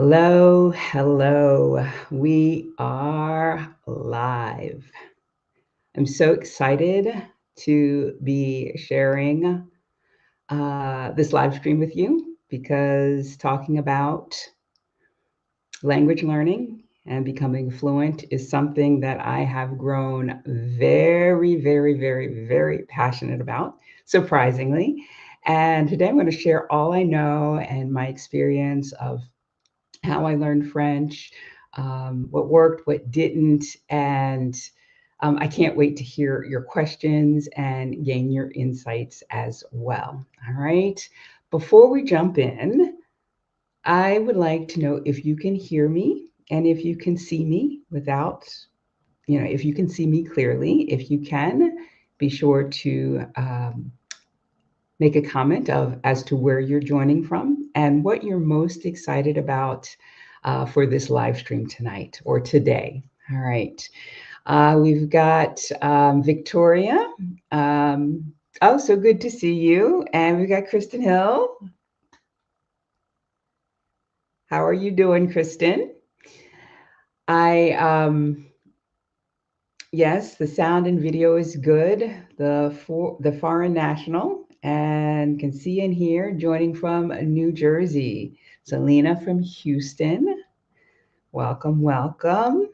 Hello, hello. We are live. I'm so excited to be sharing this live stream with you because talking about language learning and becoming fluent is something that I have grown very, very, very, very passionate about, surprisingly. And today I'm going to share all I know and my experience of how I learned French, what worked, what didn't, and I can't wait to hear your questions and gain your insights as well. All right. Before we jump in, I would like to know if you can hear me and if you can see me without, if you can see me clearly. If you can, be sure to make a comment of as to where you're joining from and what you're most excited about for this live stream tonight or today. All right. We've got Victoria. Oh, so good to see you. And we've got Kristen Hill. How are you doing, Kristen? Yes, the sound and video is good. The foreign national and can see and hear joining from New Jersey. Selena from Houston. Welcome, welcome.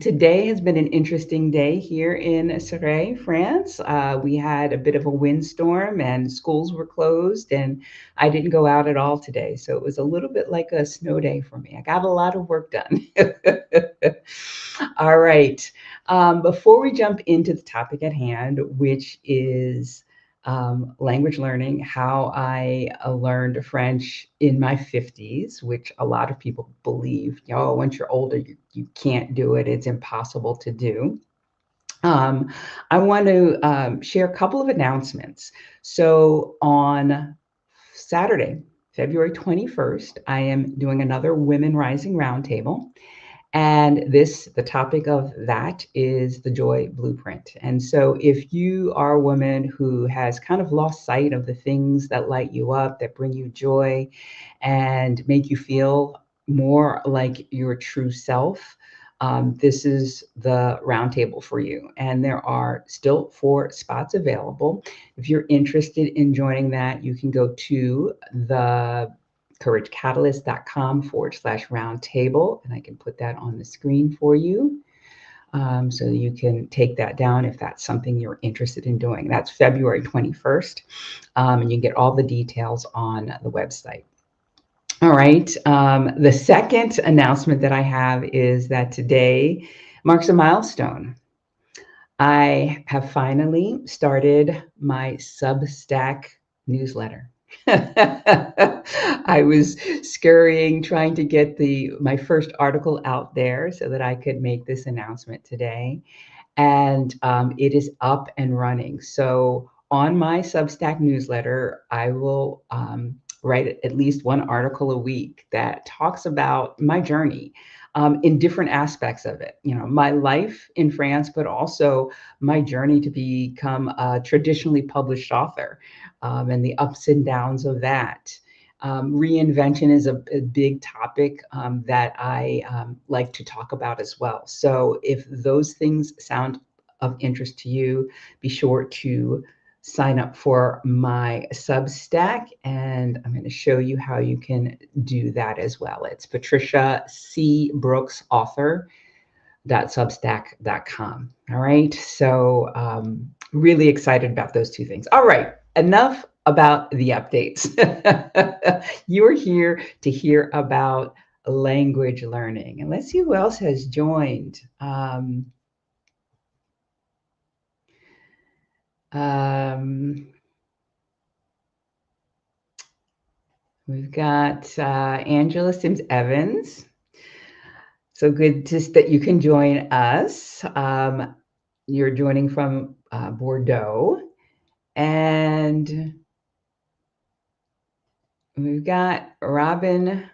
Today has been an interesting day here in Surrey, France. We had a bit of a windstorm and schools were closed, and I didn't go out at all today. So it was a little bit like a snow day for me. I got a lot of work done. All right. Before we jump into the topic at hand, which is language learning, how I learned French in my 50s, which a lot of people believe, once you're older, you can't do it. It's impossible to do. I want to share a couple of announcements. So on Saturday, February 21st, I am doing another Women Rising Roundtable. And the topic of that is the Joy Blueprint. And so if you are a woman who has kind of lost sight of the things that light you up, that bring you joy and make you feel more like your true self, this is the roundtable for you. And there are still 4 spots available. If you're interested in joining that, you can go to the couragecatalyst.com/roundtable, and I can put that on the screen for you. So you can take that down if that's something you're interested in doing. That's February 21st, and you get all the details on the website. All right. The second announcement that I have is that today marks a milestone. I have finally started my Substack newsletter. I was scurrying, trying to get my first article out there so that I could make this announcement today. And it is up and running. So on my Substack newsletter, I will write at least one article a week that talks about my journey in different aspects of it. My life in France, but also my journey to become a traditionally published author and the ups and downs of that. Reinvention is a big topic that I like to talk about as well. So if those things sound of interest to you, be sure to sign up for my Substack, and I'm going to show you how you can do that as well. It's Patricia C. Brooks author.substack.com. All right. So really excited about those 2 things. All right. Enough about the updates. You are here to hear about language learning. And let's see who else has joined. We've got Angela Sims Evans. So good that you can join us. You're joining from Bordeaux. And we've got Robin,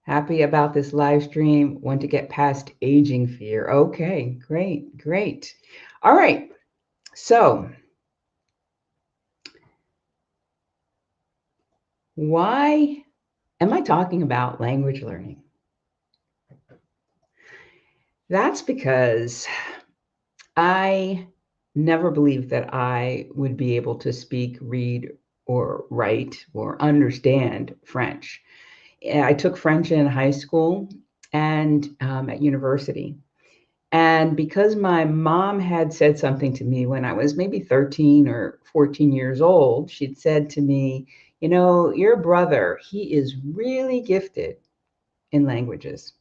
happy about this live stream, want to get past aging fear. Okay, great, great. All right, so why am I talking about language learning? That's because I never believed that I would be able to speak, read, or write or understand French. I took French in high school and at university. And because my mom had said something to me when I was maybe 13 or 14 years old, she'd said to me, you know, your brother, he is really gifted in languages.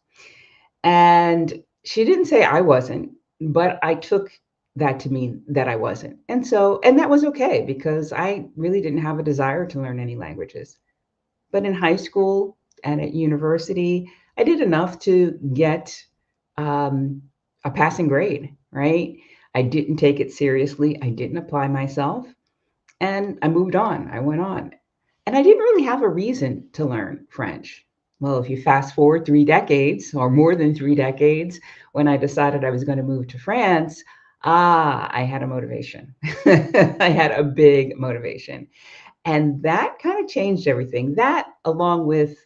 And she didn't say I wasn't, but I took that to mean that I wasn't. And that was okay because I really didn't have a desire to learn any languages. But in high school and at university, I did enough to get um, a passing grade, right? I didn't take it seriously. I didn't apply myself. And I moved on. I went on. And I didn't really have a reason to learn French. Well, if you fast forward 3 decades or more than 3 decades, when I decided I was going to move to France, I had a motivation. I had a big motivation. And that kind of changed everything. That, along with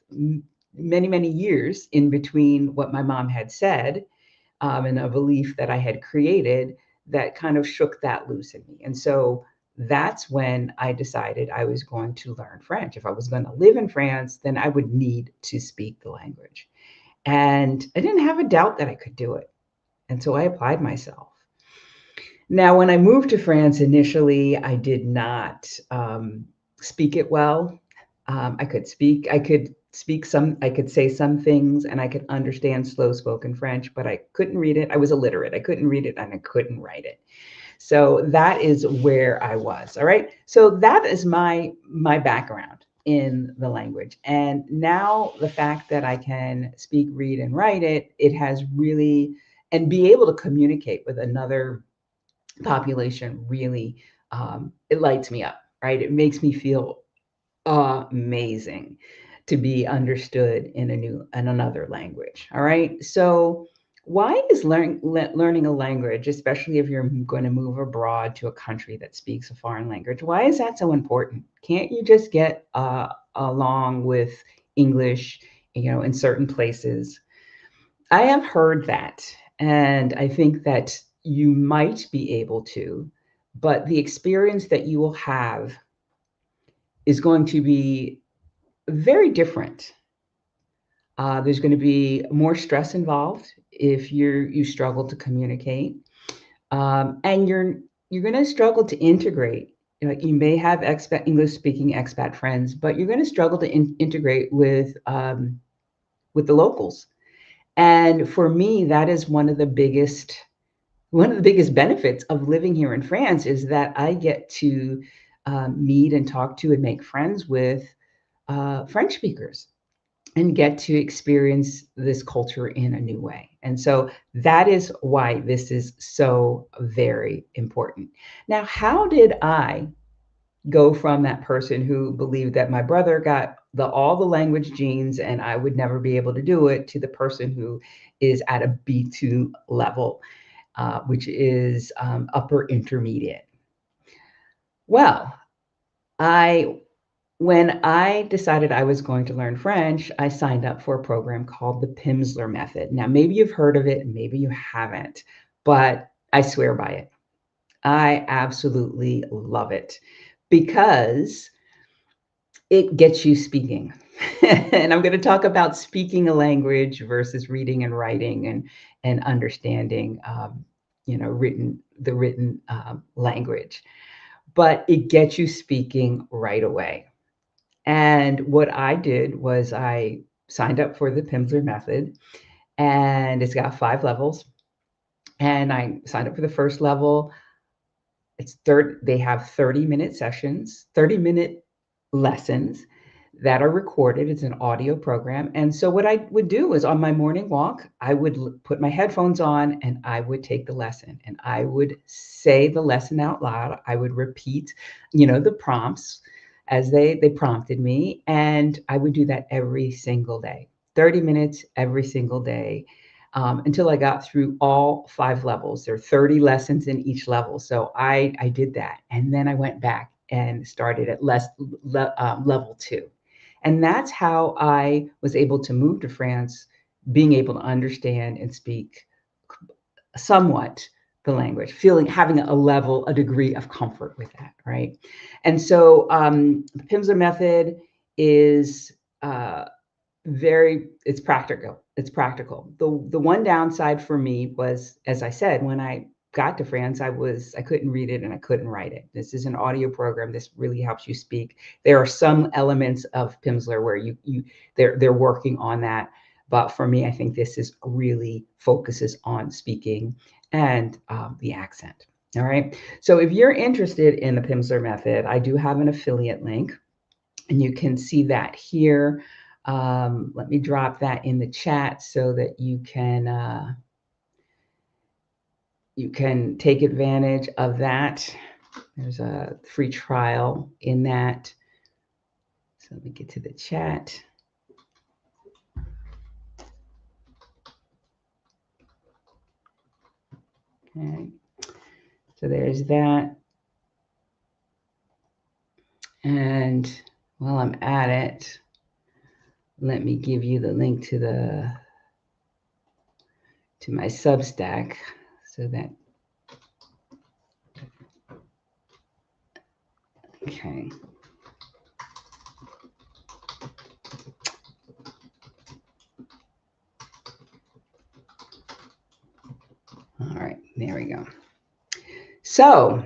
many, many years in between what my mom had said and a belief that I had created, that kind of shook that loose in me. And so that's when I decided I was going to learn French. If I was going to live in France, then I would need to speak the language. And I didn't have a doubt that I could do it. And so I applied myself. Now, when I moved to France initially, I did not speak it well. I could say some things and I could understand slow spoken French, but I couldn't read it. I was illiterate. I couldn't read it and I couldn't write it. So that is where I was. All right. So that is my background in the language. And now the fact that I can speak, read, and write it, it has really, and be able to communicate with another population really, it lights me up, right? It makes me feel amazing to be understood in another language. All right. So why is learning a language, especially if you're going to move abroad to a country that speaks a foreign language, why is that so important? Can't you just get along with English, in certain places? I have heard that, and I think that you might be able to, but the experience that you will have is going to be very different. There's going to be more stress involved if you struggle to communicate, and you're going to struggle to integrate. Like, you may have expat English speaking expat friends, but you're going to struggle to integrate with the locals. And for me, that is one of the biggest benefits of living here in France is that I get to meet and talk to and make friends with French speakers and get to experience this culture in a new way. And so that is why this is so very important. Now, how did I go from that person who believed that my brother got all the language genes and I would never be able to do it, to the person who is at a B2 level, which is upper intermediate? Well, I when I decided I was going to learn French, I signed up for a program called the Pimsleur Method. Now, maybe you've heard of it, maybe you haven't, but I swear by it. I absolutely love it because it gets you speaking. And I'm going to talk about speaking a language versus reading and writing and understanding, written language. But it gets you speaking right away. And what I did was I signed up for the Pimsleur method, and it's got 5 levels. And I signed up for the first level. They have 30-minute sessions, 30-minute lessons that are recorded. It's an audio program. And so what I would do is, on my morning walk, I would put my headphones on and I would take the lesson and I would say the lesson out loud. I would repeat, the prompts as they prompted me. And I would do that every single day, 30 minutes every single day, until I got through all 5 levels. There are 30 lessons in each level. So I did that. And then I went back and started at level 2. And that's how I was able to move to France, being able to understand and speak somewhat the language, feeling having a degree of comfort with that, right? And so the Pimsleur method is it's practical. It's practical. The one downside for me was, as I said, when I got to France, I couldn't read it and I couldn't write it. This is an audio program. This really helps you speak. There are some elements of Pimsleur where they're working on that. But for me, I think this is really focuses on speaking and the accent. All right. So if you're interested in the Pimsleur method, I do have an affiliate link, and you can see that here. Let me drop that in the chat so that you can take advantage of that. There's a free trial in that. So let me get to the chat. Okay. So there's that. And while I'm at it, let me give you the link to my Substack so that, okay. All right, there we go. So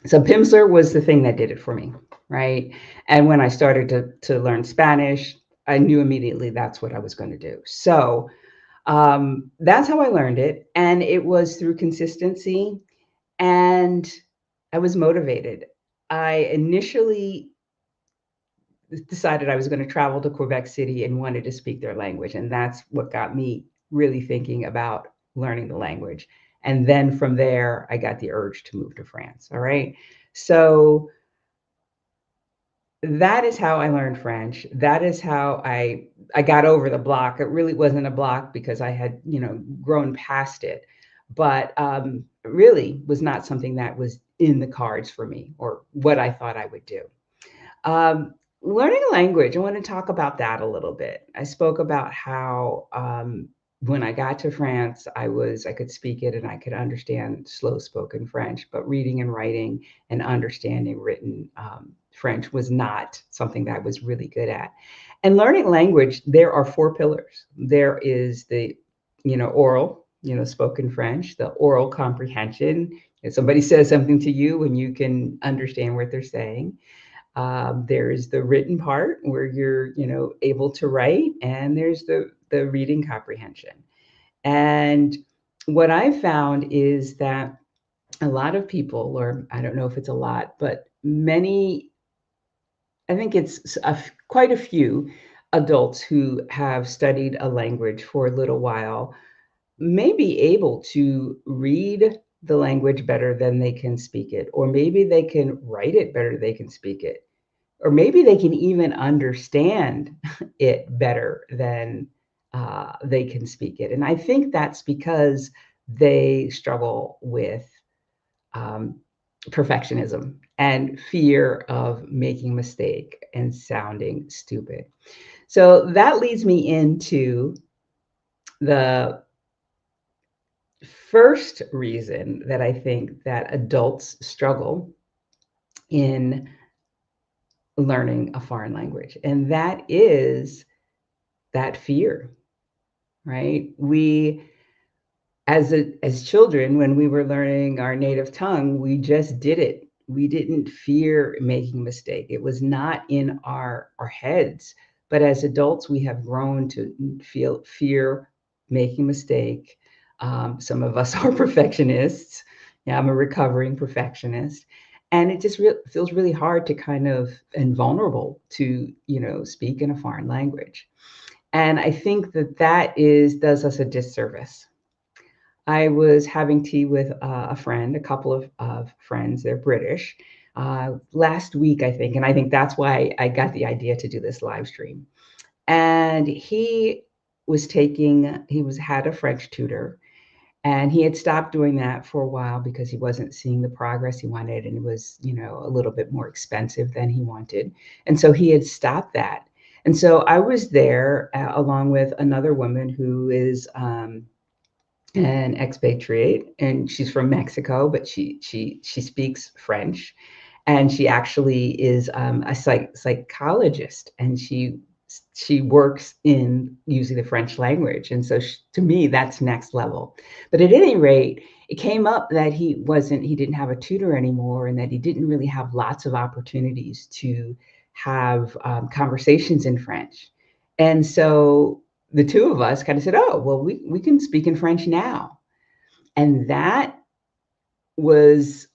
Pimsleur was the thing that did it for me, right? And when I started to learn Spanish, I knew immediately that's what I was going to do. So that's how I learned it. And it was through consistency, and I was motivated. I initially decided I was going to travel to Quebec City and wanted to speak their language. And that's what got me really thinking about learning the language. And then from there, I got the urge to move to France. All right. So that is how I learned French. That is how I got over the block. It really wasn't a block because I had, grown past it, but really was not something that was in the cards for me or what I thought I would do. Learning a language, I want to talk about that a little bit. I spoke about how when I got to France, I could speak it and I could understand slow spoken French, but reading and writing and understanding written French was not something that I was really good at. And learning language, there are four pillars. There is the, oral, spoken French, the oral comprehension. If somebody says something to you and you can understand what they're saying. There's the written part where you're, able to write, and there's the reading comprehension. And what I found is that a lot of people, or I don't know if it's a lot, but many, I think it's quite a few adults who have studied a language for a little while may be able to read the language better than they can speak it, or maybe they can write it better than they can speak it, or maybe they can even understand it better than they can speak it. And I think that's because they struggle with perfectionism and fear of making a mistake and sounding stupid. So that leads me into the first reason that I think that adults struggle in learning a foreign language, and that is that fear, right? We, as children, when we were learning our native tongue, we just did it. We didn't fear making a mistake. It was not in our heads. But as adults, we have grown to feel fear making a mistake. Some of us are perfectionists. Yeah, I'm a recovering perfectionist. And it just feels really hard to and vulnerable to, speak in a foreign language. And I think that does us a disservice. I was having tea with a friend, a couple of friends, they're British, last week, I think. And I think that's why I got the idea to do this live stream. And he had a French tutor, and he had stopped doing that for a while because he wasn't seeing the progress he wanted. And it was, a little bit more expensive than he wanted. And so he had stopped that. And so I was there along with another woman who is an expatriate, and she's from Mexico, but she speaks French, and she actually is a psychologist, and she works in using the French language, and so to me that's next level. But at any rate, it came up that he didn't have a tutor anymore, and that he didn't really have lots of opportunities to have conversations in French, and so the two of us kind of said, "Oh, well, we can speak in French now." And was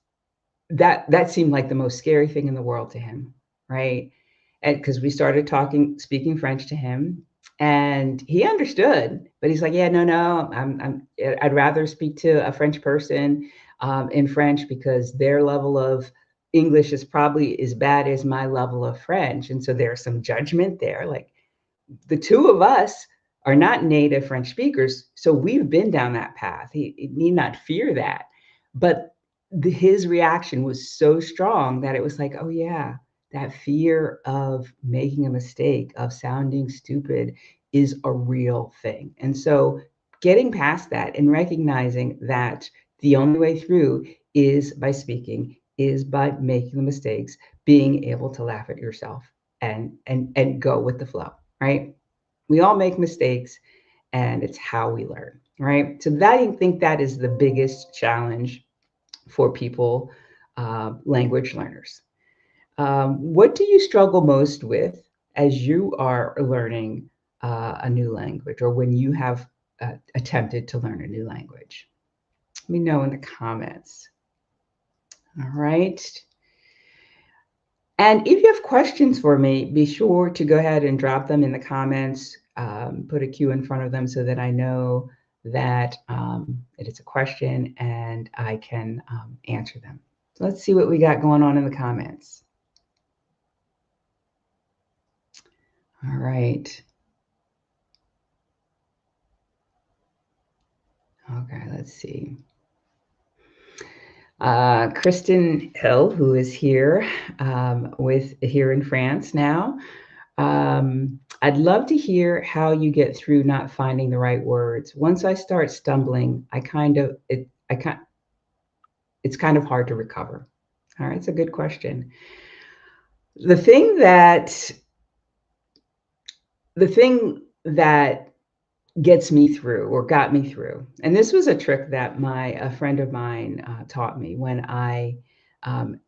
that seemed like the most scary thing in the world to him, right? And because we started speaking French to him, and he understood, but he's like, "Yeah, no, no, I'd rather speak to a French person in French because their level of English is probably as bad as my level of French." And so there's some judgment there, like the two of us are not native French speakers, so we've been down that path. He need not fear that. But his reaction was so strong that it was like, oh, yeah, that fear of making a mistake, of sounding stupid is a real thing. And so getting past that and recognizing that the only way through is by speaking, is by making the mistakes, being able to laugh at yourself and go with the flow, right? We all make mistakes, and it's how we learn, right? So that, I think that is the biggest challenge for people, language learners. What do you struggle most with as you are learning a new language, or when you have attempted to learn a new language? Let me know in the comments. All right. And if you have questions for me, be sure to go ahead and drop them in the comments. Put a Q in front of them so that I know that it is a question and I can answer them. So let's see what we got going on in the comments. All right. Okay, let's see. Kristen Hill, who is here here in France now. I'd love to hear how you get through not finding the right words. Once I start stumbling, it's kind of hard to recover. All right, it's a good question. The thing that the thing that gets me through, or got me through, and this was a trick that a friend of mine taught me um,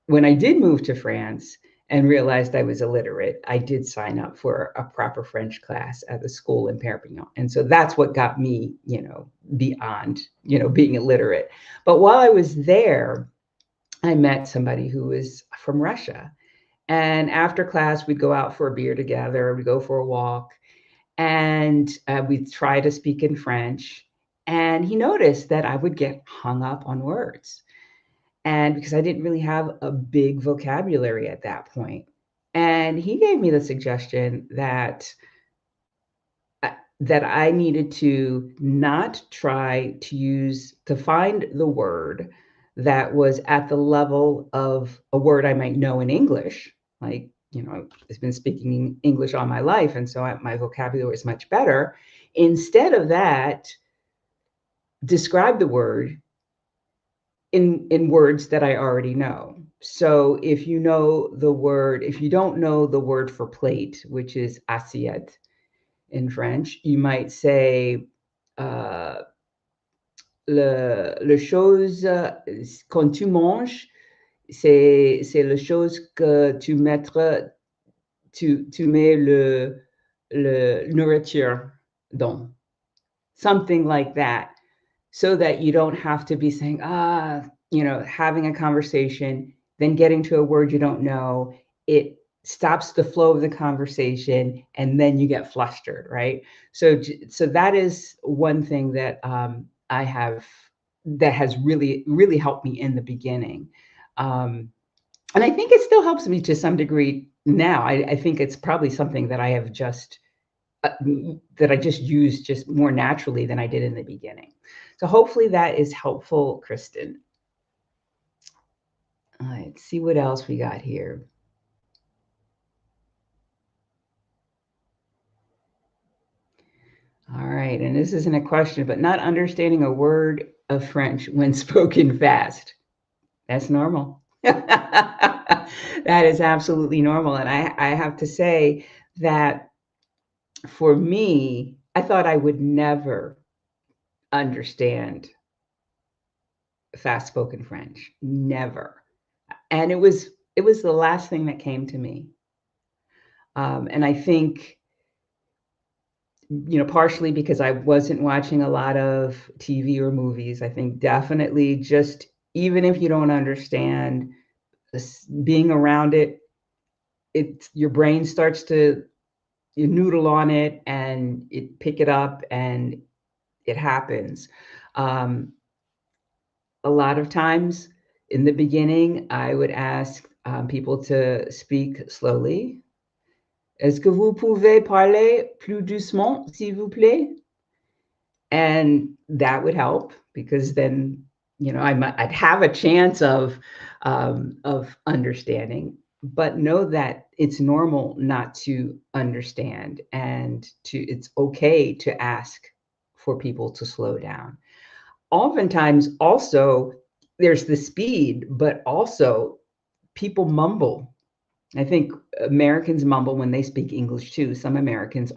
when I did move to France and realized I was illiterate. I did sign up for a proper French class at the school in Perpignan. And so that's what got me, beyond, being illiterate. But while I was there, I met somebody who was from Russia. And after class, we'd go out for a beer together, we'd go for a walk, and we'd try to speak in French. And he noticed that I would get hung up on words, and because I didn't really have a big vocabulary at that point. And he gave me the suggestion that I needed to not try to find the word that was at the level of a word I might know in English. Like, I've been speaking English all my life, and so my vocabulary is much better. Instead of that, describe the word in words that I already know. So if if you don't know the word for plate, which is assiette in French, you might say uh, le chose quand tu manges, c'est la chose que tu mets le nourriture dans, something like that, so that you don't have to be saying, having a conversation, then getting to a word you don't know. It stops the flow of the conversation, and then you get flustered, right? So that is one thing that I have that has really, really helped me in the beginning. And I think it still helps me to some degree now. I think it's probably something that uh, that I just use just more naturally than I did in the beginning. So hopefully that is helpful, Kristen. All right, let's see what else we got here. All right. And this isn't a question, but not understanding a word of French when spoken fast. That's normal. That is absolutely normal. And I have to say that for me, I thought I would never understand fast spoken French. Never. And it was the last thing that came to me. And I think, partially because I wasn't watching a lot of TV or movies. I think definitely just even if you don't understand being around it, your brain starts to you noodle on it and it pick it up and it happens. Um, a lot of times in the beginning, I would ask people to speak slowly. Est-ce que vous pouvez parler plus doucement, s'il vous plaît? And that would help because then, I'd have a chance of understanding, but know that it's normal not to understand and it's okay to ask for people to slow down. Oftentimes, also, there's the speed, but also people mumble. I think Americans mumble when they speak English too. Some Americans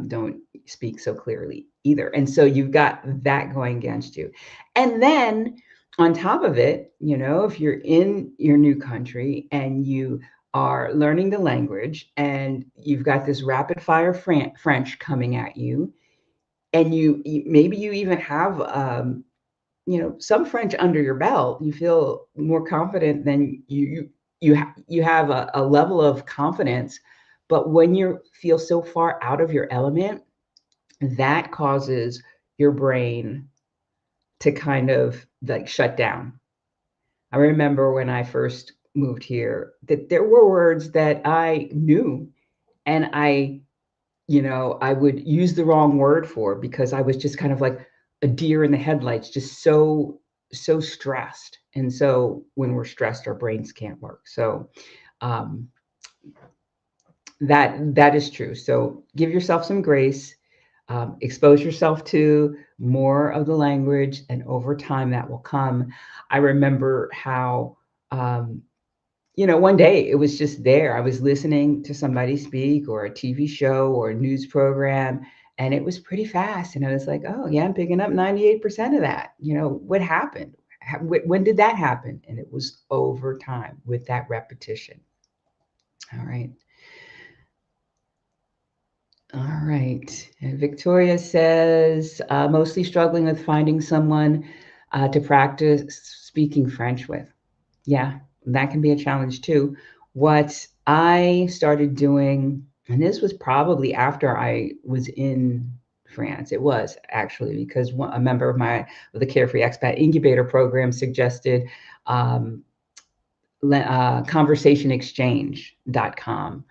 don't speak so clearly either. And so you've got that going against you. And then on top of it, if you're in your new country and you are learning the language and you've got this rapid fire French coming at you, and maybe you even have some French under your belt, you feel more confident than you have a level of confidence. But when you feel so far out of your element, that causes your brain to kind of like shut down. I remember when I first moved here that there were words that I knew and I would use the wrong word for because I was just kind of like a deer in the headlights, just so stressed. And so when we're stressed, our brains can't work. So um, that is true. So give yourself some grace, expose yourself to more of the language, and over time that will come. I remember how one day it was just there. I was listening to somebody speak or a TV show or a news program, and it was pretty fast. And I was like, oh, yeah, I'm picking up 98% of that. What happened? When did that happen? And it was over time with that repetition. All right. All right. And Victoria says, mostly struggling with finding someone to practice speaking French with. Yeah, that can be a challenge too. What I started doing, and this was probably after I was in France, it was actually because a member of the Carefree Expat Incubator program suggested um, conversationexchange.com,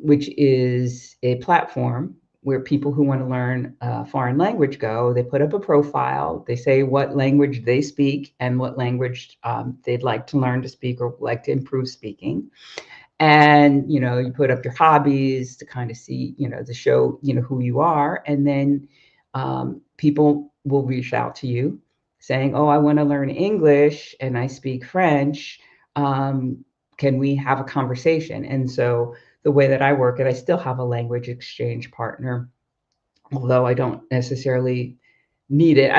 which is a platform where people who want to learn a foreign language go. They put up a profile, they say what language they speak and what language they'd like to learn to speak or like to improve speaking. And you put up your hobbies to kind of see, to show who you are. And then people will reach out to you saying, oh, I want to learn English and I speak French. Can we have a conversation? And so the way that I work it, I still have a language exchange partner, although I don't necessarily need it.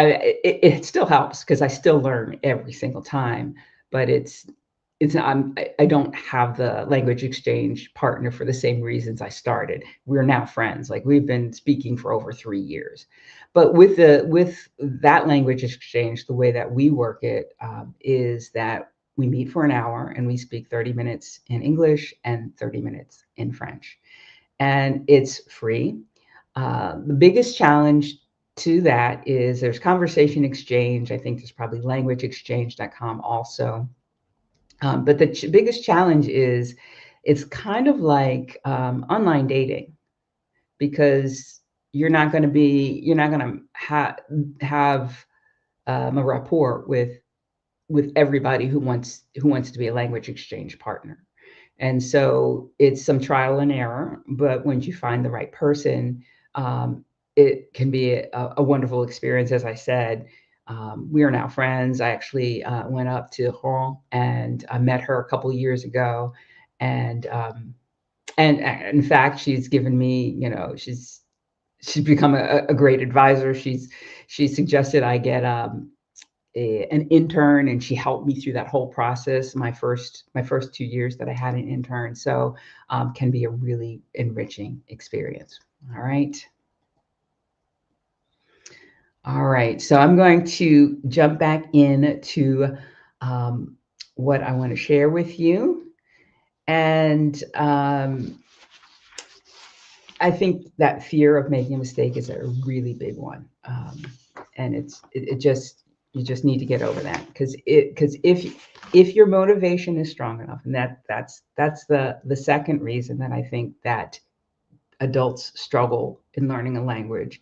It still helps because I still learn every single time, but it's I don't have the language exchange partner for the same reasons I started. We're now friends. Like we've been speaking for over 3 years. But with that language exchange, the way that we work it is that we meet for an hour and we speak 30 minutes in English and 30 minutes in French. And it's free. The biggest challenge to that is there's conversation exchange. I think there's probably languageexchange.com also. But the biggest challenge is it's kind of like online dating because you're not going to have a rapport with everybody who wants to be a language exchange partner. And so it's some trial and error, but once you find the right person, um, it can be a wonderful experience. As I said, we are now friends. I actually went up to Rouen and I met her a couple of years ago, and in fact, she's given me, she's become a great advisor. She suggested I get an intern, and she helped me through that whole process. My first 2 years that I had an intern, so can be a really enriching experience. All right. All right, so I'm going to jump back into um, what I want to share with you. And I think that fear of making a mistake is a really big one. And it just, you just need to get over that, because if your motivation is strong enough, and that's the second reason that I think that adults struggle in learning a language,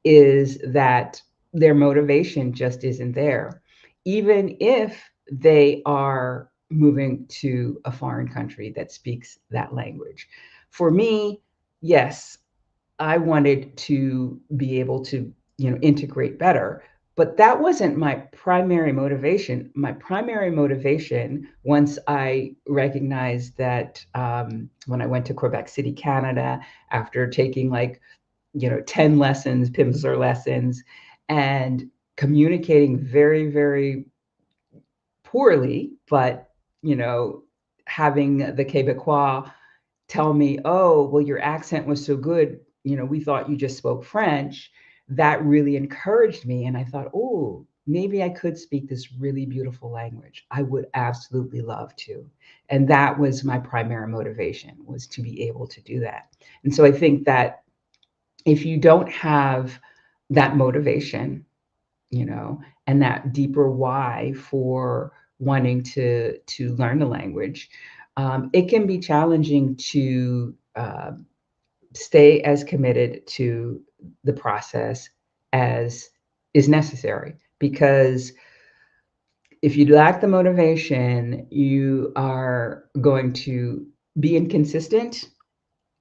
is that their motivation just isn't there, even if they are moving to a foreign country that speaks that language. For me, yes, I wanted to be able to, integrate better, but that wasn't my primary motivation. My primary motivation, once I recognized that, when I went to Quebec City, Canada, after taking like, 10 lessons, Pimsleur lessons, and communicating very, very poorly, but, you know, having the Quebecois tell me, "Oh, well, your accent was so good, we thought you just spoke French." That really encouraged me, and I thought, "Oh, maybe I could speak this really beautiful language. I would absolutely love to." And that was my primary motivation, was to be able to do that. And so I think that if you don't have that motivation, and that deeper why for wanting to learn the language, it can be challenging to stay as committed to the process as is necessary. Because if you lack the motivation, you are going to be inconsistent,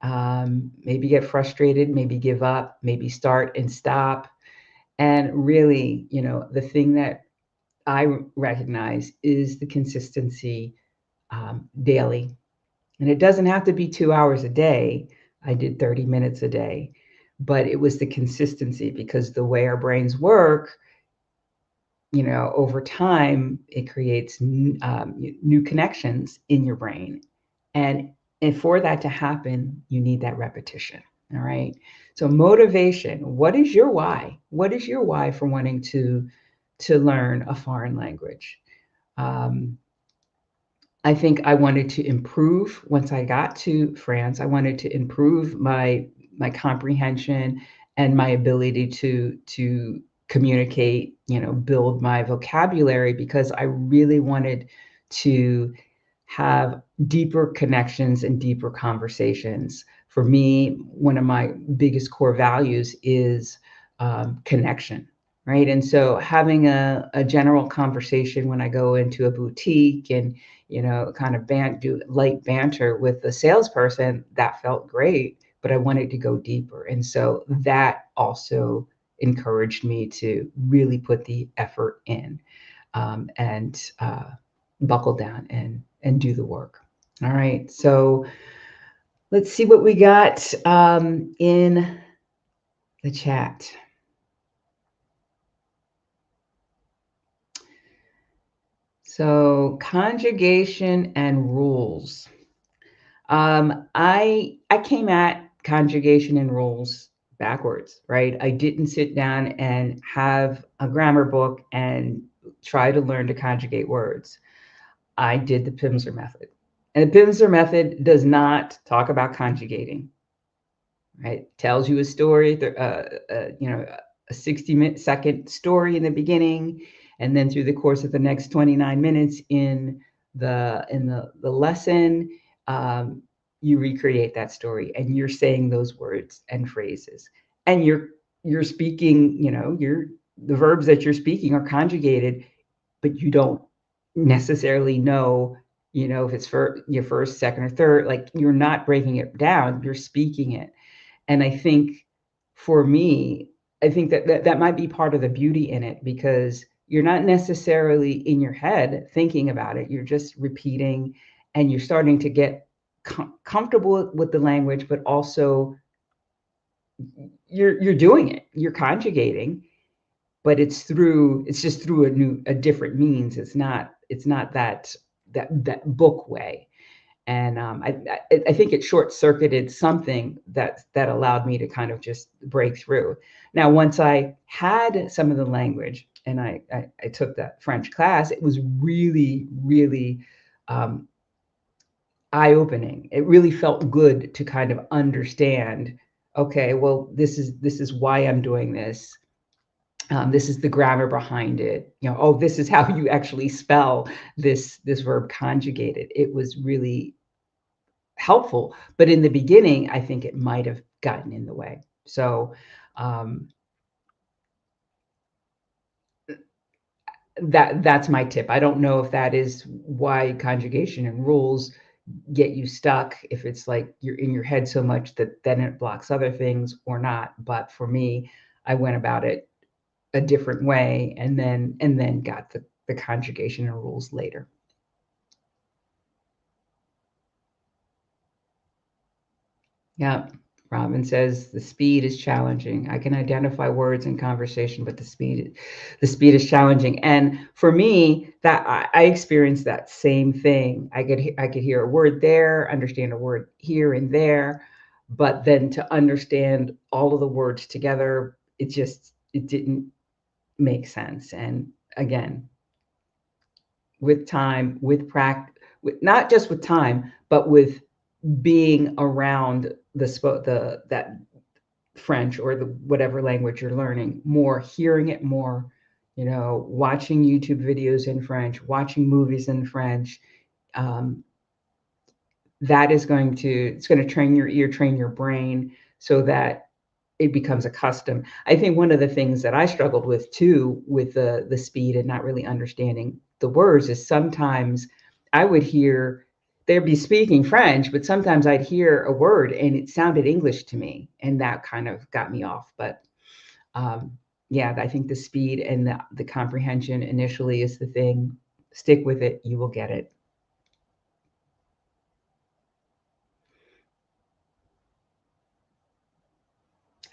maybe get frustrated, maybe give up, maybe start and stop. And really, the thing that I recognize is the consistency, daily. And it doesn't have to be 2 hours a day. I did 30 minutes a day, but it was the consistency, because the way our brains work, over time, it creates new connections in your brain. And for that to happen, you need that repetition. All right. So motivation, what is your why? What is your why for wanting to learn a foreign language? Um, I think I wanted to improve once I got to France. I wanted to improve my comprehension and my ability to communicate, build my vocabulary, because I really wanted to have deeper connections and deeper conversations. For me, one of my biggest core values is connection, right? And so having a general conversation when I go into a boutique, and kind of do light banter with the salesperson, that felt great, but I wanted to go deeper. And so that also encouraged me to really put the effort in, and buckle down and do the work. All right, so let's see what we got in the chat. So conjugation and rules. I came at conjugation and rules backwards, right? I didn't sit down and have a grammar book and try to learn to conjugate words. I did the Pimsleur method. And the Pimsleur method does not talk about conjugating, right? It tells you a story, a 60-second story in the beginning, and then through the course of the next 29 minutes in the lesson, you recreate that story, and you're saying those words and phrases, and you're speaking, the verbs that you're speaking are conjugated, but you don't necessarily know, if it's for your first, second, or third. Like, you're not breaking it down, you're speaking it. And I think for me, I think that might be part of the beauty in it, because you're not necessarily in your head thinking about it. You're just repeating, and you're starting to get comfortable with the language, but also you're doing it. You're conjugating, but it's just through a different means. It's not that book way. And I think it short circuited something that allowed me to kind of just break through. Now, once I had some of the language and I took that French class, it was really, really um, eye opening. It really felt good to kind of understand. Okay, well, this is why I'm doing this. This is the grammar behind it. Oh, this is how you actually spell this verb conjugated. It was really helpful, but in the beginning, I think it might have gotten in the way. So um, that's my tip. I don't know if that is why conjugation and rules get you stuck, if it's like you're in your head so much that then it blocks other things or not. But for me, I went about it a different way, and then got the conjugation and rules later. Yeah. Robin says the speed is challenging. I can identify words in conversation, but the speed is challenging. And for me, that I experienced that same thing. I could hear a word there, understand a word here and there, but then to understand all of the words together, it didn't make sense. And again, with time, with practice, not just with time, but with being around that French or the whatever language you're learning more, hearing it more, watching YouTube videos in French, watching movies in French. Um, that is it's going to train your ear, train your brain, so that it becomes a custom. I think one of the things that I struggled with too, with the speed and not really understanding the words, is sometimes I would hear they'd be speaking French, but sometimes I'd hear a word and it sounded English to me, and that kind of got me off. But um, yeah, I think the speed and the comprehension initially is the thing. Stick with it, you will get it.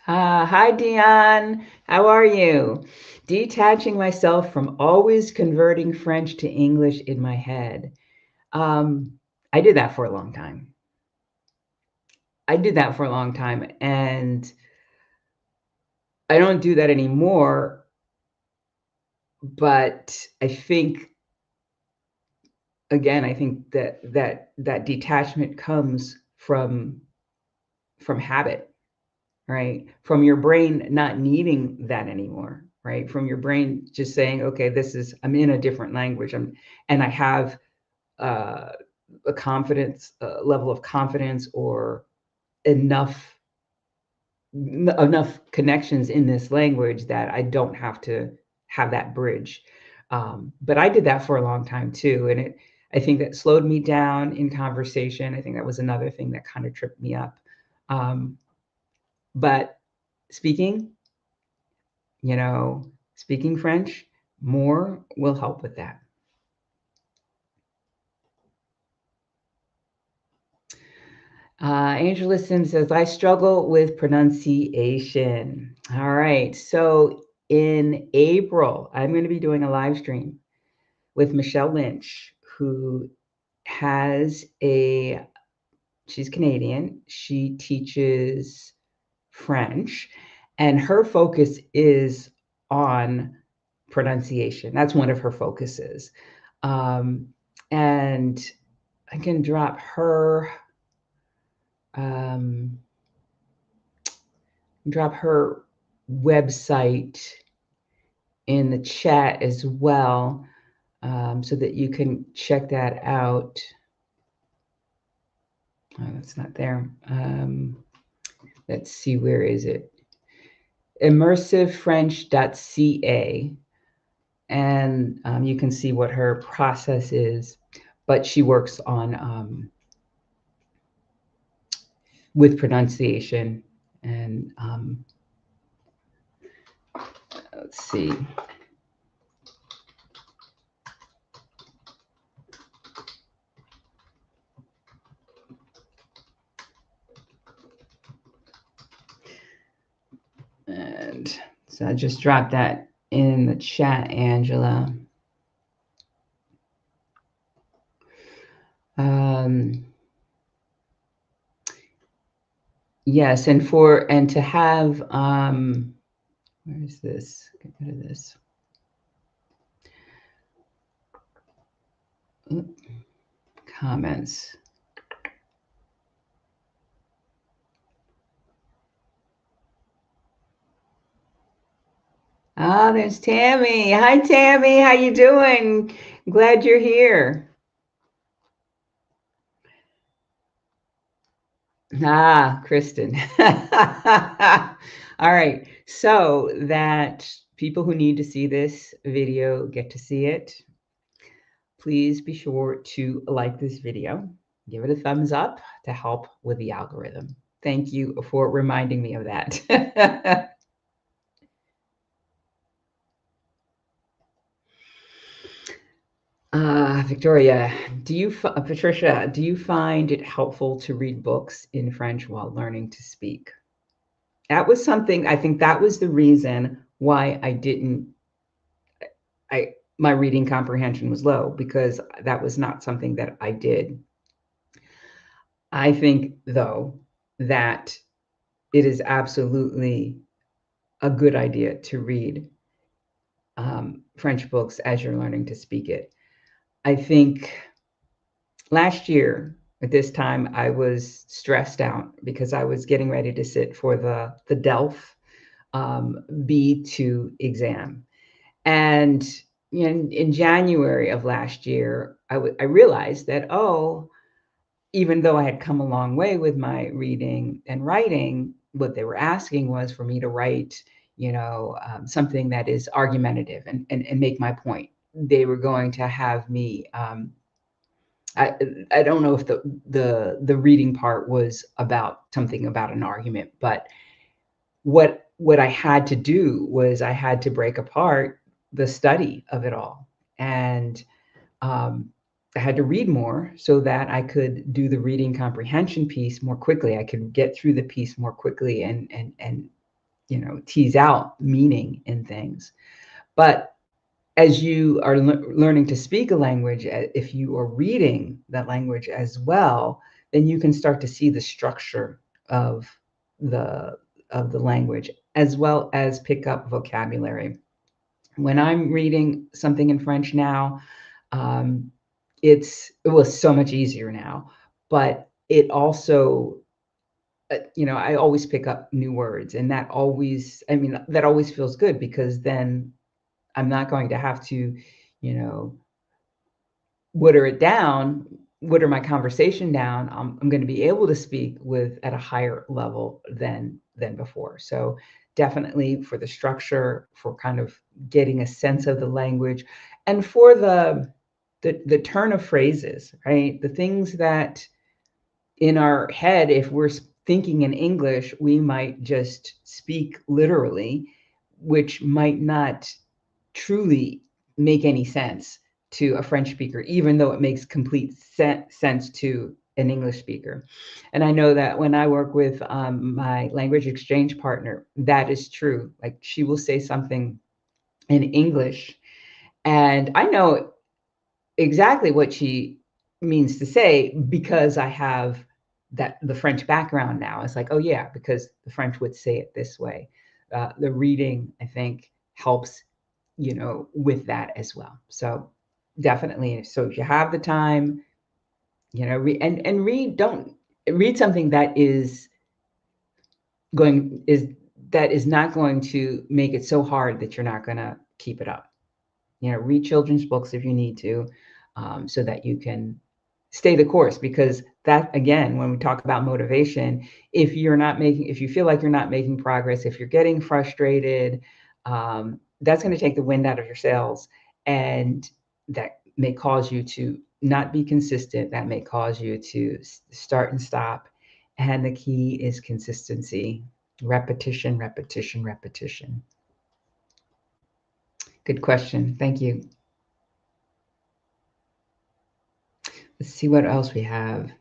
Hi, Dion. How are you? Detaching myself from always converting French to English in my head. I did that for a long time. And I don't do that anymore. But I think that detachment comes from habit, right? From your brain not needing that anymore, right? From your brain just saying, okay, I'm in a different language. And I have uh, level of confidence, or enough enough connections in this language that I don't have to have that bridge. But I did that for a long time too, and I think that slowed me down in conversation. I think that was another thing that kind of tripped me up. Um, but speaking, you know, speaking French more will help with that. Angela Sim says, I struggle with pronunciation. All right. So in April, I'm going to be doing a live stream with Michelle Lynch, who has she's Canadian. She teaches French, and her focus is on pronunciation. That's one of her focuses. Um, and I can um, drop her website in the chat as well, so that you can check that out. Oh, that's not there. Let's see, where is it? Immersivefrench.ca. And you can see what her process is. But she works on with pronunciation, and Let's see. And so I just dropped that in the chat, Angela. Yes, and to have where is this? Get rid of this. Comments. Ah, there's Tammy. Hi, Tammy. How you doing? Glad you're here. Ah, Kristen. All right. So that people who need to see this video get to see it, please be sure to like this video. Give it a thumbs up to help with the algorithm. Thank you for reminding me of that. Victoria, Patricia, do you find it helpful to read books in French while learning to speak? That was something, I think that was the reason why my reading comprehension was low, because that was not something that I did. I think, though, that it is absolutely a good idea to read French books as you're learning to speak it. I think last year at this time, I was stressed out because I was getting ready to sit for the DELF B2 exam. And in January of last year, I realized that, even though I had come a long way with my reading and writing, what they were asking was for me to write, something that is argumentative and make my point. They were going to have me. I don't know if the reading part was about something about an argument, but what I had to do was I had to break apart the study of it all, and I had to read more so that I could do the reading comprehension piece more quickly. I could get through the piece more quickly and tease out meaning in things. But as you are learning to speak a language, if you are reading that language as well, then you can start to see the structure of the language, as well as pick up vocabulary. When I'm reading something in French now, it was so much easier now, but it also, I always pick up new words, and that always feels good, because then I'm not going to have to, you know, water it down, water my conversation down. I'm going to be able to speak with at a higher level than before. So definitely for the structure, for kind of getting a sense of the language, and for the turn of phrases, right? The things that in our head, if we're thinking in English, we might just speak literally, which might not truly make any sense to a French speaker, even though it makes complete sense to an English speaker. And I know that when I work with my language exchange partner, that is true. Like, she will say something in English, and I know exactly what she means to say, because I have the French background now. It's like, oh yeah, because the French would say it this way. The reading, I think, helps, with that as well. So definitely. So if you have the time, don't read something that is not going to make it so hard that you're not going to keep it up. Read children's books if you need to, so that you can stay the course. Because that, again, when we talk about motivation, if you feel like you're not making progress, if you're getting frustrated, that's going to take the wind out of your sails, and that may cause you to not be consistent. That may cause you to start and stop. And the key is consistency, repetition, repetition, repetition. Good question. Thank you. Let's see what else we have.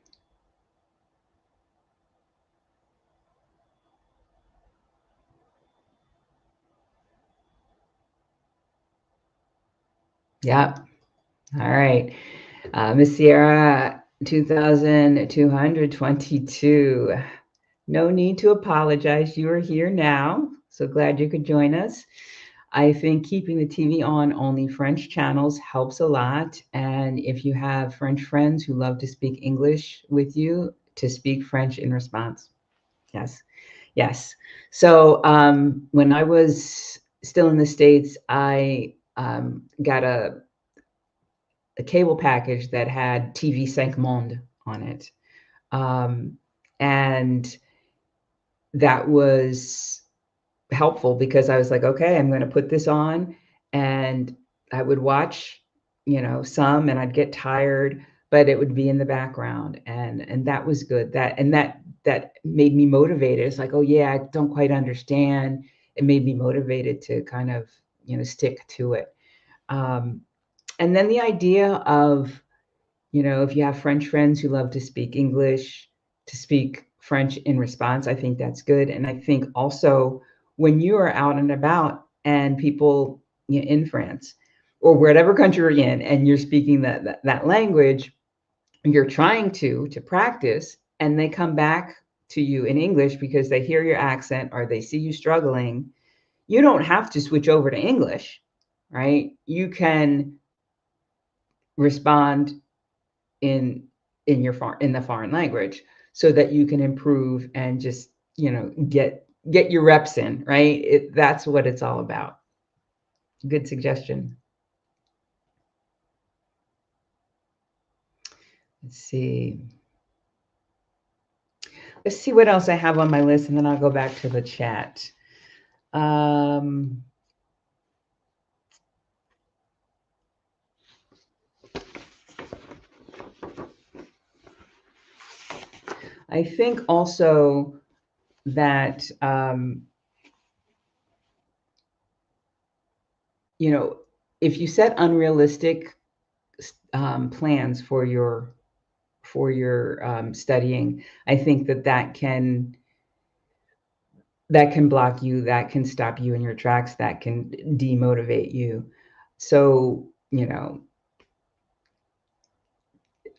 Yep. All right. Miss Sierra, 2222. No need to apologize. You are here now. So glad you could join us. I think keeping the TV on only French channels helps a lot. And if you have French friends who love to speak English with you, to speak French in response. Yes. Yes. So when I was still in the States, I got a cable package that had TV 5 Monde on it. Um, and that was helpful because I was like, okay, I'm going to put this on, and I would watch, some, and I'd get tired, but it would be in the background, and that was good. That made me motivated. It's like, oh yeah, I don't quite understand. It made me motivated to kind of, stick to it. Um, and then the idea of, if you have French friends who love to speak English, to speak French in response, I think that's good. And I think also when you are out and about and people, in France or whatever country you're in, and you're speaking that language, you're trying to practice, and they come back to you in English because they hear your accent or they see you struggling. You don't have to switch over to English, right? You can respond in in the foreign language so that you can improve and just get your reps in, right? That's what it's all about. Good suggestion. Let's see let's see what else I have on my list, and then I'll go back to the chat. um I think also that you know if you set unrealistic plans for your studying, I think that can block you, that can stop you in your tracks, that can demotivate you. So,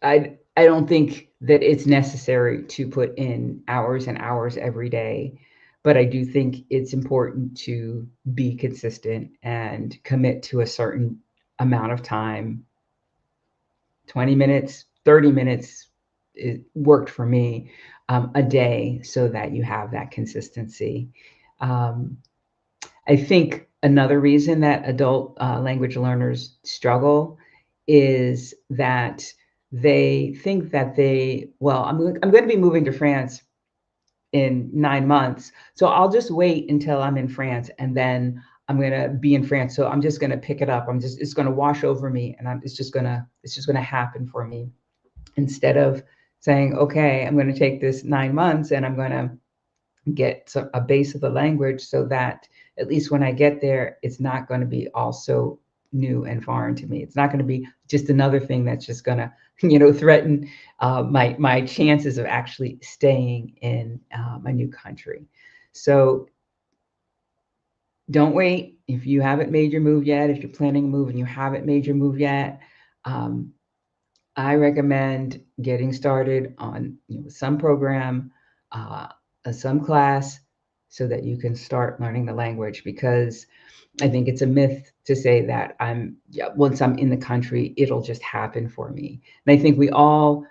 I don't think that it's necessary to put in hours and hours every day, but I do think it's important to be consistent and commit to a certain amount of time. 20 minutes, 30 minutes, it worked for me, a day, so that you have that consistency. Um, I think another reason that adult language learners struggle is that they think that I'm going to be moving to France in 9 months. So I'll just wait until I'm in France, and then I'm going to be in France. So I'm just going to pick it up. It's going to wash over me, and it's just going to happen for me, instead of saying, okay, I'm going to take this 9 months and I'm going to get a base of the language, so that at least when I get there, it's not going to be also new and foreign to me. It's not going to be just another thing that's just going to, threaten my chances of actually staying in a new country. So don't wait. If you haven't made your move yet, if you're planning a move and you haven't made your move yet, um, I recommend getting started on some program, uh, some class, so that you can start learning the language. Because I think it's a myth to say that once I'm in the country, it'll just happen for me. And I think we all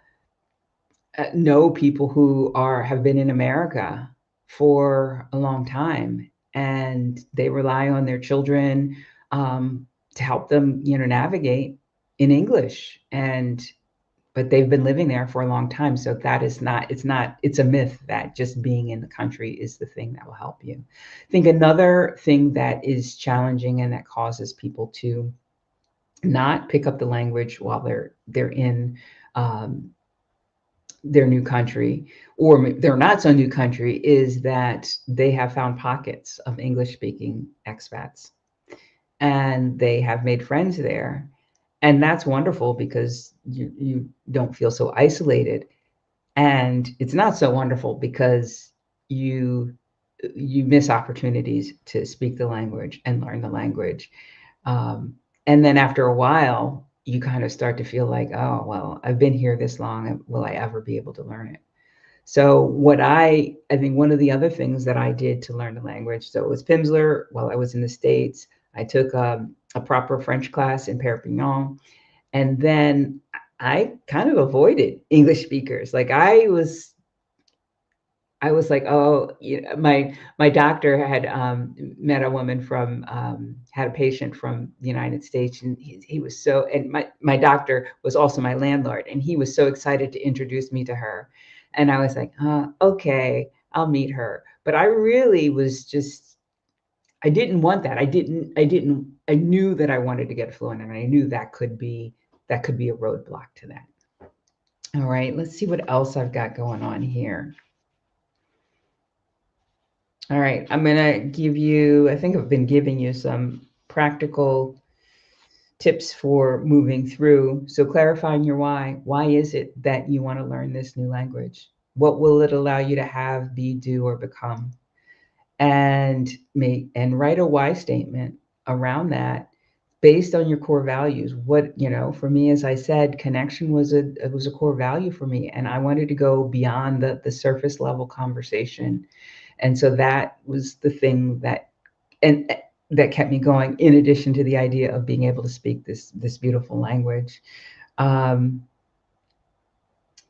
know people who have been in America for a long time, and they rely on their children to help them, navigate in English. But they've been living there for a long time. So it's a myth that just being in the country is the thing that will help you. I think another thing that is challenging and that causes people to not pick up the language while they're in um, their new country, or their not so new country, is that they have found pockets of English speaking expats. and they have made friends there. And that's wonderful because you don't feel so isolated. And it's not so wonderful because you you miss opportunities to speak the language and learn the language. Um, and then after a while, you kind of start to feel like, oh, well, I've been here this long. Will I ever be able to learn it? So what I think one of the other things that I did to learn the language, so it was Pimsleur while I was in the States. I took a proper French class in Perpignan, and then I kind of avoided English speakers. Like I was like, oh, you know, my doctor had met a woman from had a patient from the United States, and he was so, and my doctor was also my landlord, and he was so excited to introduce me to her, and I was like, okay, I'll meet her, but I really was just, I didn't want that. I knew that I wanted to get fluent, and I knew that could be a roadblock to that. All right, let's see what else I've got going on here. All right, I'm gonna give you, I think I've been giving you some practical tips for moving through. So clarifying your why. Why is it that you want to learn this new language? What will it allow you to have, be, do, or become? And write a why statement around that based on your core values. What, you know, for me, as I said, connection was a core value for me. And I wanted to go beyond the surface level conversation. And so that was the thing that, and that kept me going, in addition to the idea of being able to speak this beautiful language. Um,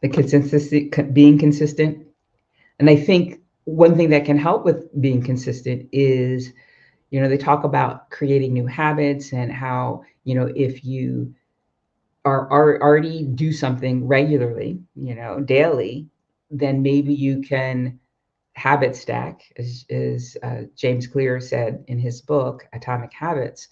the consistency, being consistent. And I think one thing that can help with being consistent is, you know, they talk about creating new habits and how, you know, if you are already do something regularly, you know, daily, then maybe you can habit stack, as James Clear said in his book, Atomic Habits.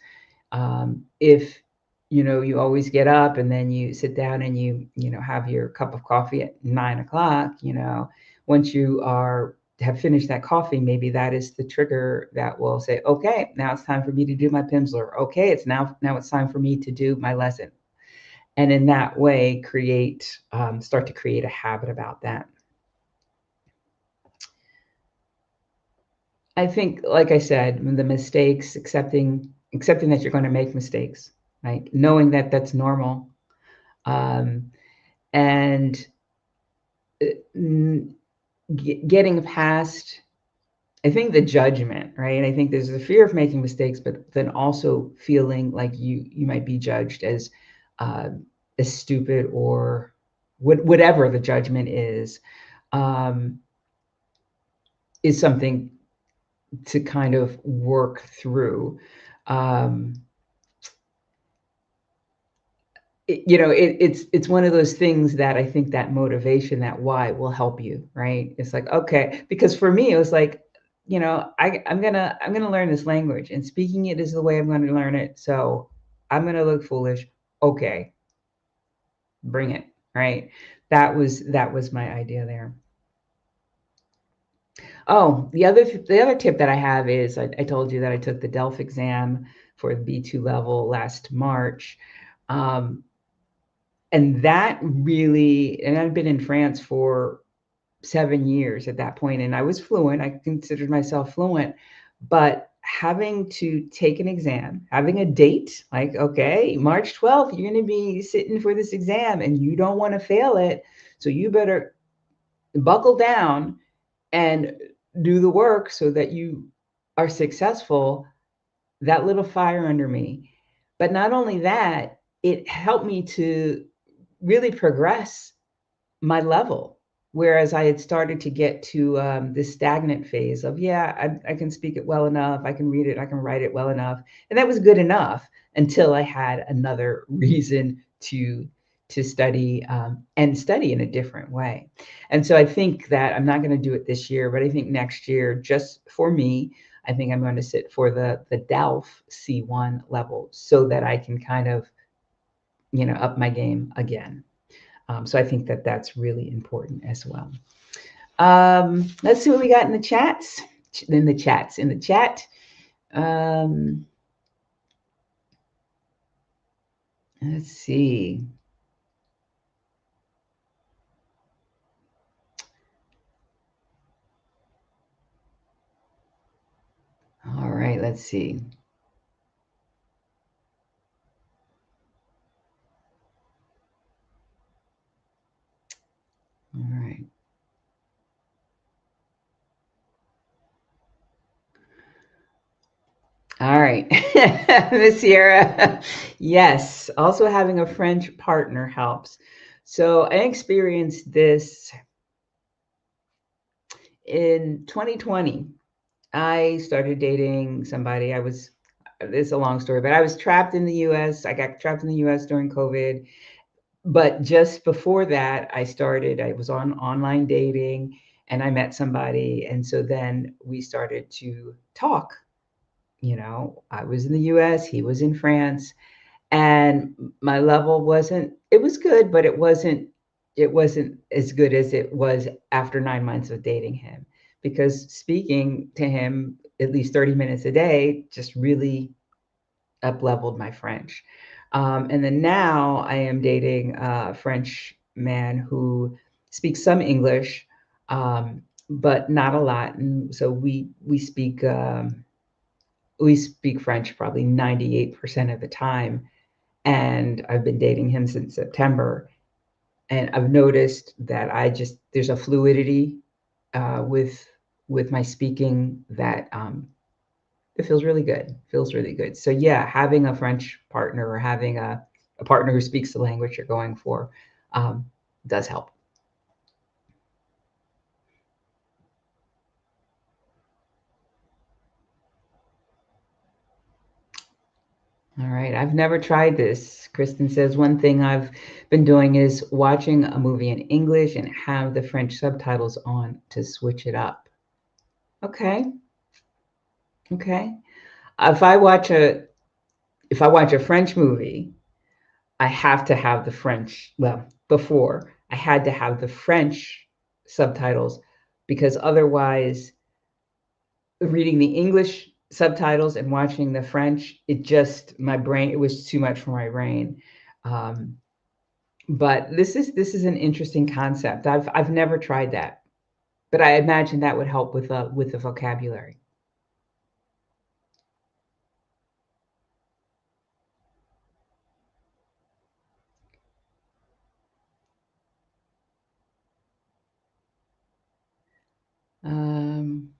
If you know you always get up and then you sit down and you know have your cup of coffee at 9 o'clock, you know, once you are have finished that coffee, maybe that is the trigger that will say, okay, now it's time for me to do my Pimsleur. Okay, it's now it's time for me to do my lesson, and in that way create start to create a habit about that. I think, like I said, the mistakes, accepting that you're going to make mistakes, right? Knowing that that's normal, um, and getting past, I think, the judgment, right? I think there's the fear of making mistakes, but then also feeling like you might be judged uh, as stupid or whatever the judgment um, is something to kind of work through. Um, it's one of those things that I think that motivation, that why will help you, right? It's like, okay, because for me, it was like, you know, I'm gonna learn this language, and speaking it is the way I'm going to learn it. So I'm gonna look foolish. Okay, bring it, right? That was my idea there. Oh, the other tip that I have is I told you that I took the DELF exam for the B2 level last March. Um, and that really, and I've been in France for 7 years at that point, and I was fluent. I considered myself fluent, but having to take an exam, having a date, like, okay, March 12th, you're going to be sitting for this exam and you don't want to fail it. So you better buckle down and do the work so that you are successful. That lit a fire under me. But not only that, it helped me to really progress my level. Whereas I had started to get to this stagnant phase of, yeah, I can speak it well enough, I can read it, I can write it well enough, and that was good enough until I had another reason to study and study in a different way. And so I think that I'm not going to do it this year, but I think next year, just for me, I think I'm going to sit for the DELF C1 level so that I can kind of, you know, up my game again. So I think that that's really important as well. Let's see what we got in the chats. In the chat. Um, Let's see. All right, let's see. All right. All right. Miss Sierra. Yes. Also having a French partner helps. So I experienced this in 2020. I started dating somebody. It's a long story, but I was trapped in the US. I got trapped in the US during COVID. But just before that, I was on online dating and I met somebody. And so then we started to talk. I was in the US, he was in France, and my level wasn't, it was good, but it wasn't as good as it was after 9 months of dating him, because speaking to him at least 30 minutes a day just really up leveled my French. And then now I am dating a French man who speaks some English, but not a lot. And so we speak French probably 98% of the time. And I've been dating him since September. And I've noticed that there's a fluidity with my speaking that it feels really good. Feels really good. So yeah, having a French partner or having a partner who speaks the language you're going for um, does help. All right. I've never tried this. Kristen says one thing I've been doing is watching a movie in English and have the French subtitles on to switch it up. Okay. Okay. If I watch a if I watch a French movie, I have to have the French. Well, before I had to have the French subtitles, because otherwise, reading the English subtitles and watching the French, it was too much for my brain. Um, but this is an interesting concept. I've never tried that, but I imagine that would help with the vocabulary. Um,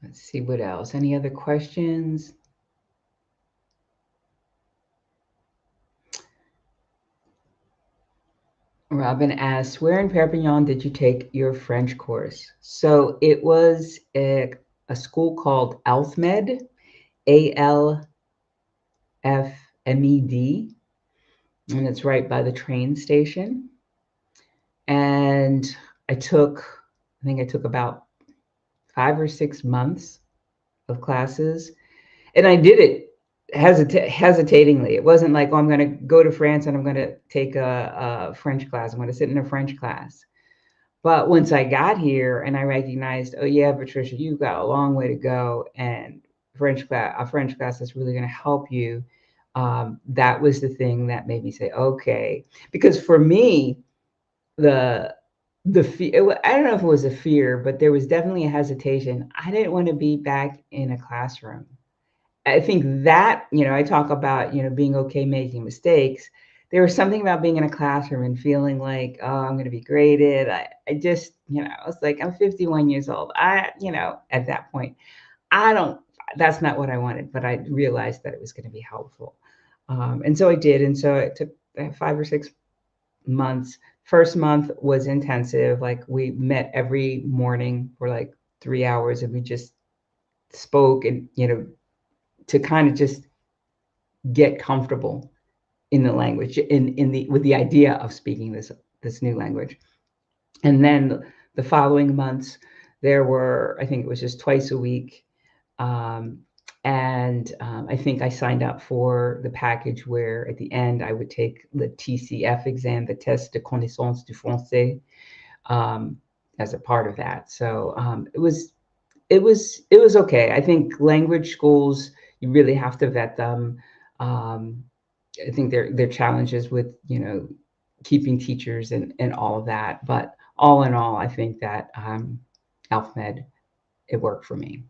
let's see what else. Any other questions? Robin asks, where in Perpignan did you take your French course? So it was a school called ALFMED, ALFMED, and it's right by the train station. And I took, I think I took about 5 or 6 months of classes, and I did it hesitatingly. It wasn't like, oh, I'm going to go to France and I'm going to take a French class. I'm going to sit in a French class. But once I got here and I recognized, oh yeah, Patricia, you've got a long way to go, and a French class that's really going to help you. That was the thing that made me say, okay, because for me, the the fear, I don't know if it was a fear, but there was definitely a hesitation. I didn't want to be back in a classroom. I think that, I talk about, being okay making mistakes. There was something about being in a classroom and feeling like, oh, I'm going to be graded. I just, I was like, I'm 51 years old. At that point, I don't, that's not what I wanted, but I realized that it was going to be helpful. And so I did. And so it took 5 or 6 months. First month was intensive. Like we met every morning for like 3 hours and we just spoke and, to kind of just get comfortable in the language, in the with the idea of speaking this new language. And then the following months, there were, I think it was just twice a week. Um, and I think I signed up for the package where at the end I would take the TCF exam, the Test de Connaissance du Français. Um, as a part of that. So it was okay. I think language schools, you really have to vet them. Um, I think there are challenges with, keeping teachers and all of that. But all in all, I think that AlphaMed, it worked for me.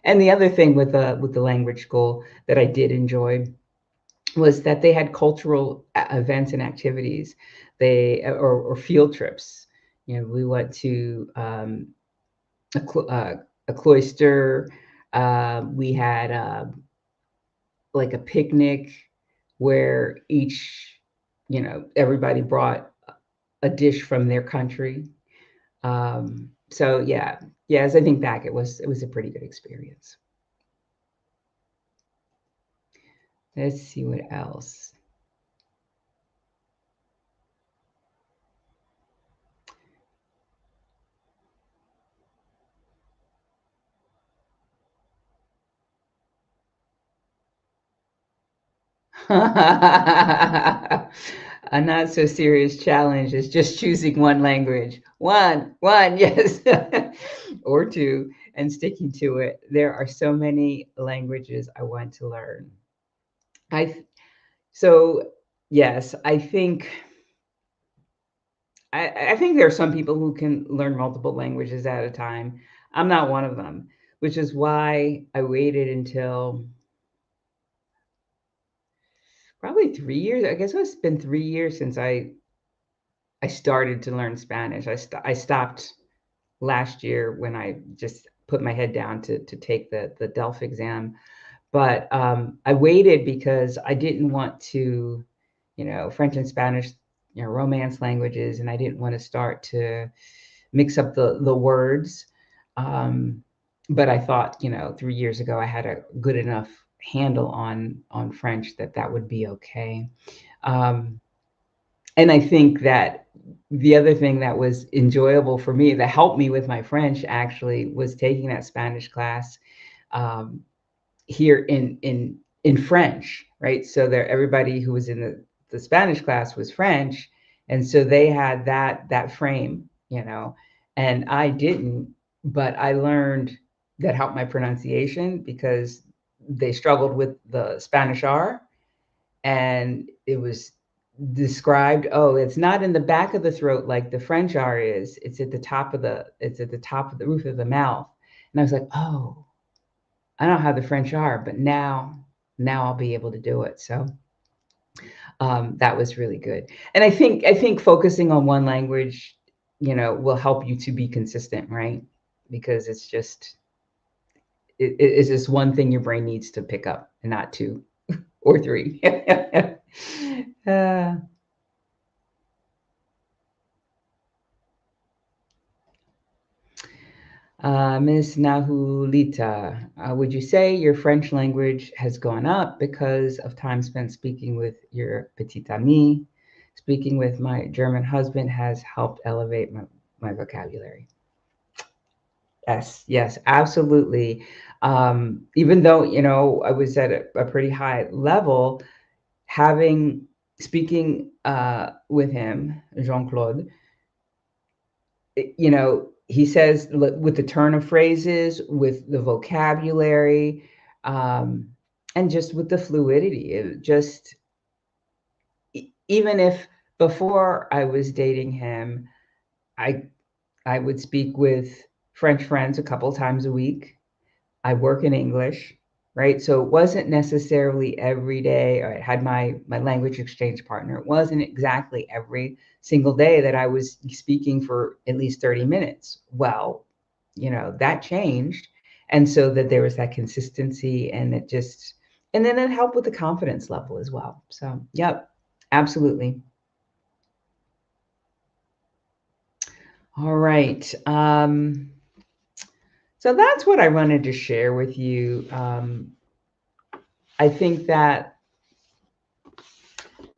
And the other thing with the language school that I did enjoy was that they had cultural events and activities. Or field trips. We went to a cloister. We had like a picnic where everybody brought a dish from their country. So yeah, as I think back, it was a pretty good experience. Let's see what else. A not so serious challenge is just choosing one language. One, yes, or two, and sticking to it. There are so many languages I want to learn. I so yes, I think there are some people who can learn multiple languages at a time. I'm not one of them, which is why I waited until probably 3 years. I guess it's been 3 years since I started to learn Spanish. I stopped last year when I just put my head down to take the DELF exam. But I waited because I didn't want to, French and Spanish, romance languages, and I didn't want to start to mix up the words. Um, but I thought, 3 years ago, I had a good enough handle on French that would be okay. Um, and I think that the other thing that was enjoyable for me, that helped me with my French, actually, was taking that Spanish class um, here in French, right? So there, everybody who was in the Spanish class was French, and so they had that frame, and I didn't, but I learned that helped my pronunciation because they struggled with the Spanish R, and it was described, oh, it's not in the back of the throat like the French R is, it's at the top of the roof of the mouth. And I was like, oh, I don't know how the French are, but now I'll be able to do it. So that was really good. And I think focusing on one language, will help you to be consistent, right? Because it's just one thing your brain needs to pick up, and not two or three. uh, Ms. Nahulita, would you say your French language has gone up because of time spent speaking with your petite amie? Speaking with my German husband has helped elevate my vocabulary. Yes, yes, absolutely. Even though, I was at a pretty high level, having speaking with him, Jean-Claude, he says with the turn of phrases, with the vocabulary, um, and just with the fluidity. It just, even if before I was dating him, I I would speak with French friends a couple times a week. I work in English, right? So it wasn't necessarily every day, or I had my language exchange partner. It wasn't exactly every single day that I was speaking for at least 30 minutes. Well, that changed. And so that there was that consistency, and then it helped with the confidence level as well. So, yep, absolutely. All right. So that's what I wanted to share with you. I think that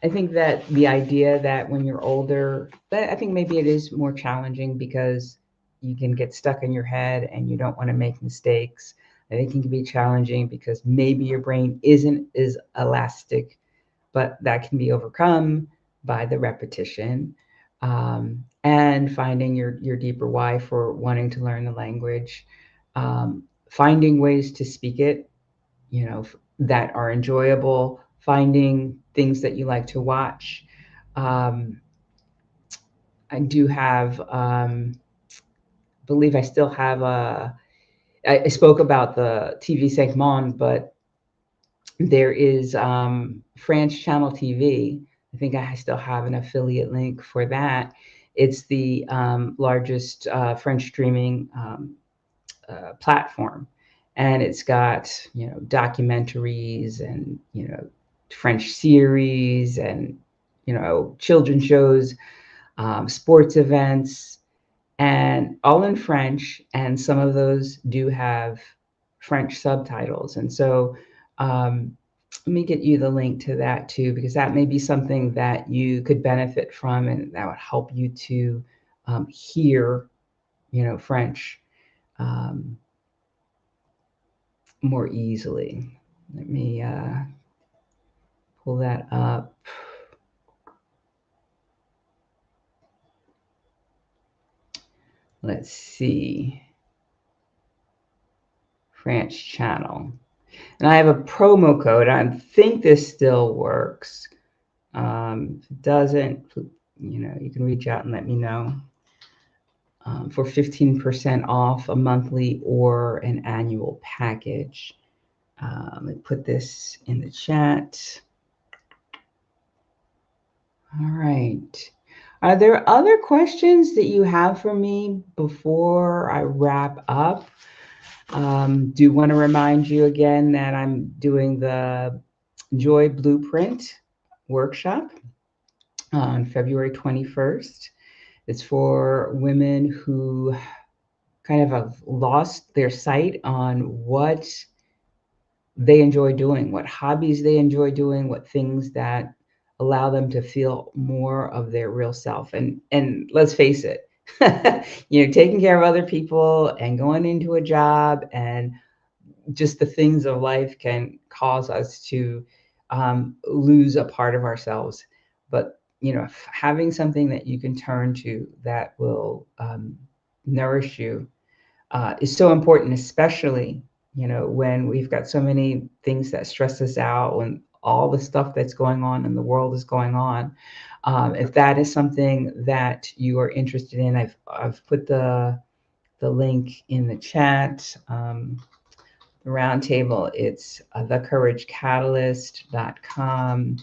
I think that the idea that when you're older, that I think maybe it is more challenging because you can get stuck in your head and you don't want to make mistakes. I think it can be challenging because maybe your brain isn't as elastic, but that can be overcome by the repetition. and finding your deeper why for wanting to learn the language, finding ways to speak it, that are enjoyable, finding things that you like to watch. Um, I do have, believe I still have I spoke about the TV segment, but there is France Channel TV. I think I still have an affiliate link for that. It's the largest French streaming platform, and it's got documentaries and French series and children's shows, sports events, and all in French. And some of those do have French subtitles. And so let me get you the link to that too, because that may be something that you could benefit from, and that would help you to hear, French more easily. Let me pull that up. Let's see. French channel. And I have a promo code. I think this still works. If it doesn't, you can reach out and let me know. For 15% off a monthly or an annual package. Let me put this in the chat. All right. Are there other questions that you have for me before I wrap up? Do want to remind you again that I'm doing the Joy Blueprint workshop on February 21st. It's for women who kind of have lost their sight on what they enjoy doing, what hobbies they enjoy doing, what things that allow them to feel more of their real self. And let's face it, taking care of other people and going into a job and just the things of life can cause us to lose a part of ourselves. But having something that you can turn to that will nourish you is so important, especially when we've got so many things that stress us out, when all the stuff that's going on in the world is going on. If that is something that you are interested in, I've put the link in the chat. The roundtable, it's thecouragecatalyst.com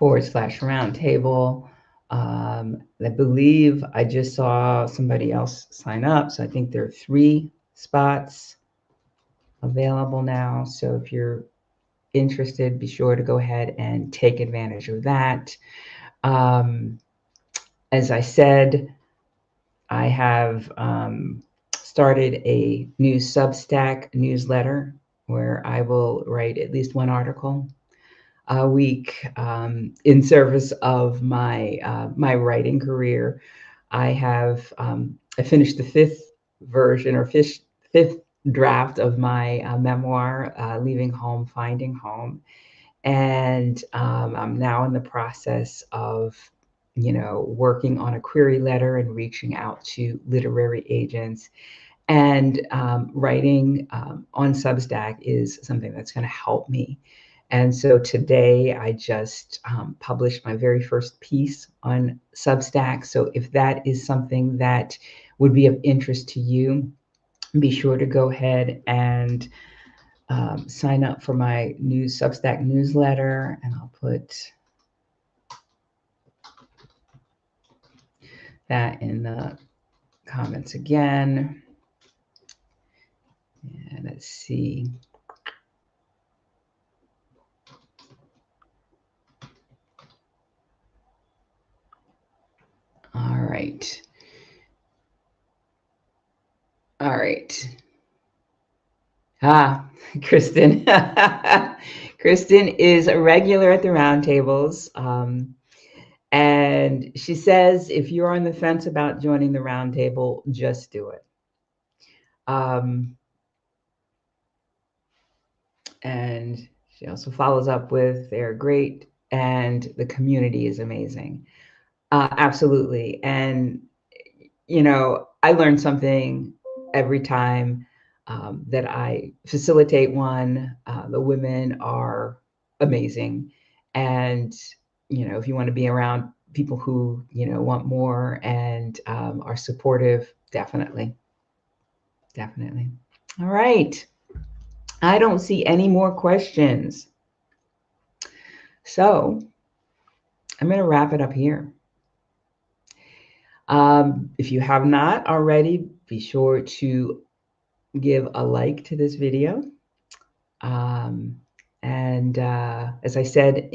/roundtable. I believe I just saw somebody else sign up, so I think there are 3 spots available now. So if you're interested, be sure to go ahead and take advantage of that. As I said, I have started a new Substack newsletter where I will write at least 1 article a week in service of my writing career. I have I finished the 5th version or 5th draft of my memoir, Leaving Home, Finding Home, and I'm now in the process of working on a query letter and reaching out to literary agents. And writing on Substack is something that's going to help me. And so today I just published my very first piece on Substack. So if that is something that would be of interest to you, be sure to go ahead and sign up for my new Substack newsletter. And I'll put that in the comments again. And let's see. All right. All right. Kristen. Kristen is a regular at the roundtables. And she says, if you're on the fence about joining the roundtable, just do it. And She also follows up with, they're great and the community is amazing. Absolutely. And, I learn something every time that I facilitate one. The women are amazing. And, if you want to be around people who, want more and are supportive, definitely. Definitely. All right. I don't see any more questions. So I'm going to wrap it up here. If you have not already, be sure to give a like to this video. And as I said,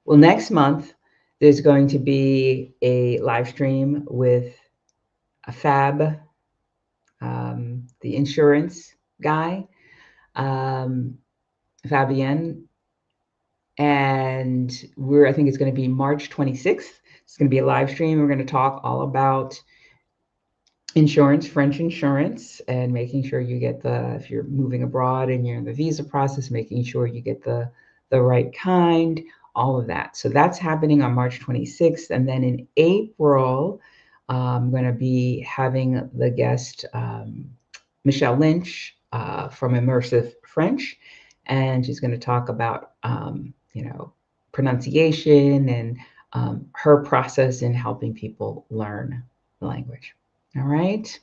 next month, there's going to be a live stream with a Fab, the insurance guy, Fabienne. And I think it's going to be March 26th. It's going to be a live stream. We're going to talk all about insurance, French insurance, and making sure you get if you're moving abroad and you're in the visa process, making sure you get the right kind, all of that. So that's happening on March 26th. And then in April, I'm going to be having the guest, Michelle Lynch, from Immersive French. And she's going to talk about, pronunciation and her process in helping people learn the language. All right.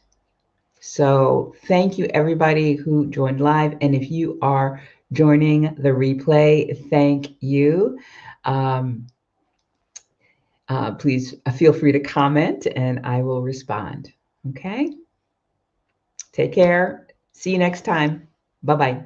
So thank you, everybody who joined live. And if you are joining the replay, thank you. Please feel free to comment and I will respond. Okay. Take care. See you next time. Bye-bye.